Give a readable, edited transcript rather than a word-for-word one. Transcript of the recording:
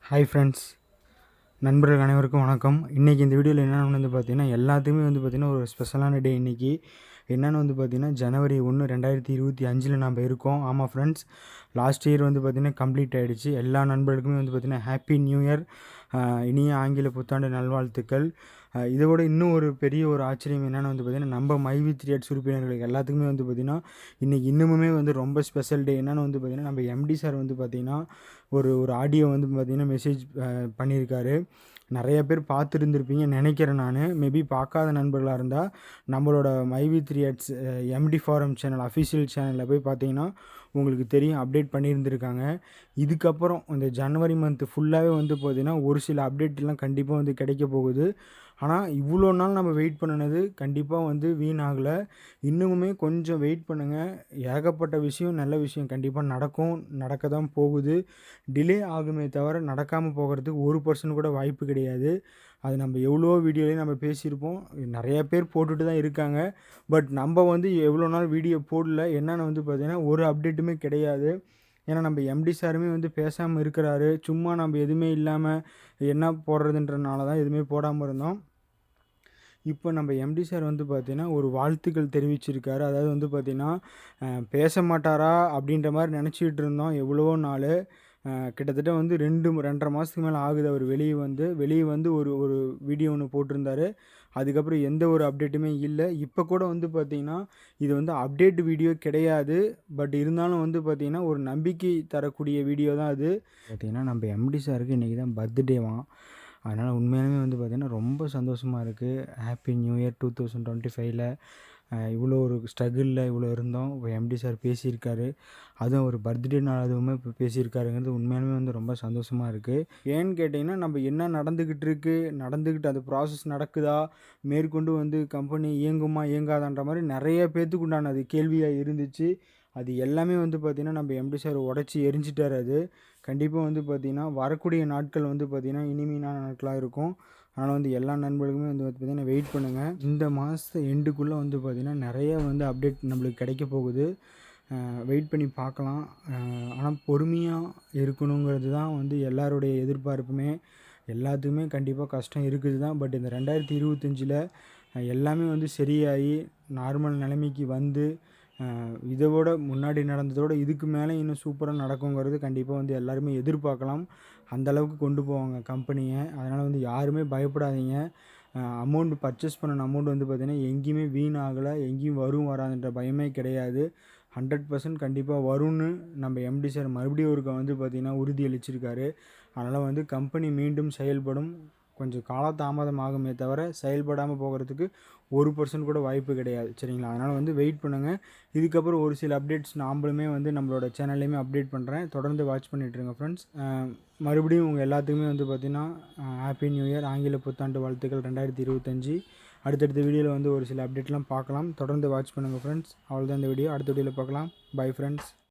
Hi friends, நண்பர்கள் அனைவருக்கும் வணக்கம். இன்றைக்கி இந்த வீடியோவில் என்னென்னு வந்து பார்த்திங்கன்னா, எல்லாத்துக்குமே வந்து பார்த்திங்கன்னா ஒரு ஸ்பெஷலான டே இன்றைக்கி. என்னென்னு வந்து பார்த்திங்கன்னா, ஜனவரி 1 2025 நம்ம இருக்கோம். ஆமாம் ஃப்ரெண்ட்ஸ், லாஸ்ட் இயர் வந்து பார்த்திங்கன்னா கம்ப்ளீட் ஆகிடுச்சு. எல்லா நண்பர்களுக்குமே வந்து பார்த்திங்கன்னா ஹாப்பி நியூ இயர், இனிய ஆங்கில புத்தாண்டு நல்வாழ்த்துக்கள். இதோட இன்னும் ஒரு பெரிய ஒரு ஆச்சரியம் என்னென்னு வந்து பார்த்திங்கன்னா, நம்ம மைவி த்ரீ உறுப்பினர்களுக்கு எல்லாத்துக்குமே வந்து பார்த்திங்கன்னா இன்றைக்கி இன்னுமுமே வந்து ரொம்ப ஸ்பெஷல் டே. என்னென்னு வந்து பார்த்திங்கன்னா, நம்ம எம்டி சார் வந்து பார்த்திங்கன்னா ஒரு ஆடியோ வந்து பார்த்திங்கன்னா மெசேஜ் பண்ணியிருக்காரு. நிறைய பேர் பார்த்துருந்துருப்பீங்கன்னு நினைக்கிறேன் நான். மேபி பார்க்காத நண்பர்களாக இருந்தால் நம்மளோட my V three MD forum channel official சேனலில் போய் பார்த்தீங்கன்னா உங்களுக்கு தெரியும், அப்டேட் பண்ணியிருந்திருக்காங்க. இதுக்கப்புறம் இந்த ஜனவரி மந்த்து ஃபுல்லாகவே வந்து பார்த்திங்கன்னா ஒரு சில அப்டேட்லாம் கண்டிப்பாக வந்து கிடைக்க போகுது. ஆனால் இவ்வளோ நாள் நம்ம வெயிட் பண்ணினது கண்டிப்பாக வந்து வீணாகலை. இன்னுமுமே கொஞ்சம் வெயிட் பண்ணுங்கள். ஏகப்பட்ட விஷயம், நல்ல விஷயம் கண்டிப்பாக நடக்கும், நடக்க தான் போகுது. டிலே ஆகுமே தவிர நடக்காமல் போகிறதுக்கு 1% கூட வாய்ப்பு கிடையாது. அது நம்ம எவ்வளோ வீடியோலையும் நம்ம பேசியிருப்போம். நிறைய பேர் போட்டுட்டு தான் இருக்காங்க. பட் நம்ம வந்து எவ்வளோ நாள் வீடியோ போடல. என்னென்னு வந்து பார்த்திங்கன்னா ஒரு அப்டேட்டுமே கிடையாது. ஏன்னா நம்ம எம்டி சாருமே வந்து பேசாமல் இருக்கிறாரு. சும்மா நம்ம எதுவுமே இல்லாமல் என்ன போடுறதுன்றனால தான் எதுவுமே போடாமல் இருந்தோம். இப்போ நம்ம எம்டி சார் வந்து பார்த்திங்கன்னா ஒரு வாழ்த்துக்கள் தெரிவிச்சிருக்காரு. அதாவது வந்து பார்த்திங்கன்னா பேச மாட்டாரா அப்படின்ற மாதிரி நினச்சிக்கிட்டு இருந்தோம் எவ்வளவோ நாள். கிட்டத்தட்ட வந்து 2.5 மாதத்துக்கு மேலே ஆகுது அவர் வெளியே வந்து ஒரு வீடியோ ஒன்று போட்டிருந்தாரு. அதுக்கப்புறம் எந்த ஒரு அப்டேட்டுமே இல்லை. இப்போ கூட வந்து பார்த்திங்கன்னா இது வந்து அப்டேட் வீடியோ கிடையாது. பட் இருந்தாலும் வந்து பார்த்திங்கன்னா ஒரு நம்பிக்கை தரக்கூடிய வீடியோ தான் அது. பார்த்திங்கன்னா நம்ம எம்டி சாருக்கு இன்றைக்கி தான் பர்த்டேவாம். அதனால் உண்மையாலுமே வந்து பார்த்திங்கன்னா ரொம்ப சந்தோஷமாக இருக்குது. ஹாப்பி நியூ இயர் 2025ல் இவ்வளோ ஒரு ஸ்ட்ரகிளில் இவ்வளோ இருந்தோம். எம்டி சார் பேசியிருக்காரு. அதுவும் ஒரு பர்த்டே நாள் அதுவுமே இப்போ பேசியிருக்காருங்கிறது உண்மையாலுமே வந்து ரொம்ப சந்தோஷமாக இருக்குது. ஏன்னு கேட்டிங்கன்னா நம்ம என்ன நடந்துக்கிட்டு அந்த ப்ராசஸ் நடக்குதா, மேற்கொண்டு வந்து கம்பெனி இயங்குமா இயங்காதான்ற மாதிரி நிறைய பேர்த்துக்கு உண்டான அது கேள்வியாக இருந்துச்சு. அது எல்லாமே வந்து பார்த்திங்கன்னா நம்ம எம்டி சார் உடச்சி எரிஞ்சிட்டார். அது கண்டிப்பாக வந்து பார்த்திங்கன்னா வரக்கூடிய நாட்கள் வந்து பார்த்திங்கன்னா இனிமையான நாட்களாக இருக்கும். அதனால் வந்து எல்லா நண்பர்களுமே வந்து பார்த்திங்கன்னா வெயிட் பண்ணுங்கள். இந்த மாத எண்டுக்குள்ளே வந்து பார்த்திங்கன்னா நிறைய வந்து அப்டேட் நம்மளுக்கு கிடைக்க போகுது. வெயிட் பண்ணி பார்க்கலாம். ஆனால் பொறுமையாக இருக்கணுங்கிறது தான் வந்து எல்லாருடைய எதிர்பார்ப்புமே. எல்லாத்துக்குமே கண்டிப்பாக கஷ்டம் இருக்குது தான். பட் இந்த 2025ல் எல்லாமே வந்து சரியாகி நார்மல் நிலைமைக்கு வந்து இதோட முன்னாடி நடந்ததோட இதுக்கு மேலே இன்னும் சூப்பராக நடக்குங்கிறது கண்டிப்பாக வந்து எல்லாருமே எதிர்பார்க்கலாம். அந்தளவுக்கு கொண்டு போவாங்க கம்பெனியை. அதனால் வந்து யாருமே பயப்படாதீங்க. அமௌண்ட் பர்ச்சேஸ் பண்ண அமௌண்ட் வந்து பார்த்திங்கன்னா எங்கேயுமே வீணாகலை, எங்கேயும் வரும் வராதுன்ற பயமே கிடையாது. 100% கண்டிப்பாக வரும்னு நம்ம எம்டி சார் மறுபடியும் ஒருக்க வந்து பார்த்திங்கன்னா உறுதியளிச்சிருக்காரு. அதனால் வந்து கம்பெனி மீண்டும் செயல்படும். கொஞ்சம் காலதாமதம் ஆகுமே தவிர செயல்படாமல் போகிறதுக்கு 1% கூட வாய்ப்பு கிடையாது. சரிங்களா? அதனால் வந்து வெயிட் பண்ணுங்கள். இதுக்கப்புறம் ஒரு சில அப்டேட்ஸ் நாம்பளுமே வந்து நம்மளோட சேனல்லையுமே அப்டேட் பண்ணுறேன். தொடர்ந்து வாட்ச் பண்ணிட்டுருங்க ஃப்ரெண்ட்ஸ். மறுபடியும் உங்கள் எல்லாத்துக்குமே வந்து பார்த்திங்கன்னா ஹாப்பி நியூ இயர், ஆங்கில புத்தாண்டு வாழ்த்துக்கள் 2025. அடுத்தடுத்த வீடியோவில் வந்து ஒரு சில அப்டேட்லாம் பார்க்கலாம். தொடர்ந்து வாட்ச் பண்ணுங்கள் ஃப்ரெண்ட்ஸ். அவ்வளோதான் இந்த வீடியோ. அடுத்த வீடியோவில் பார்க்கலாம். Bye friends.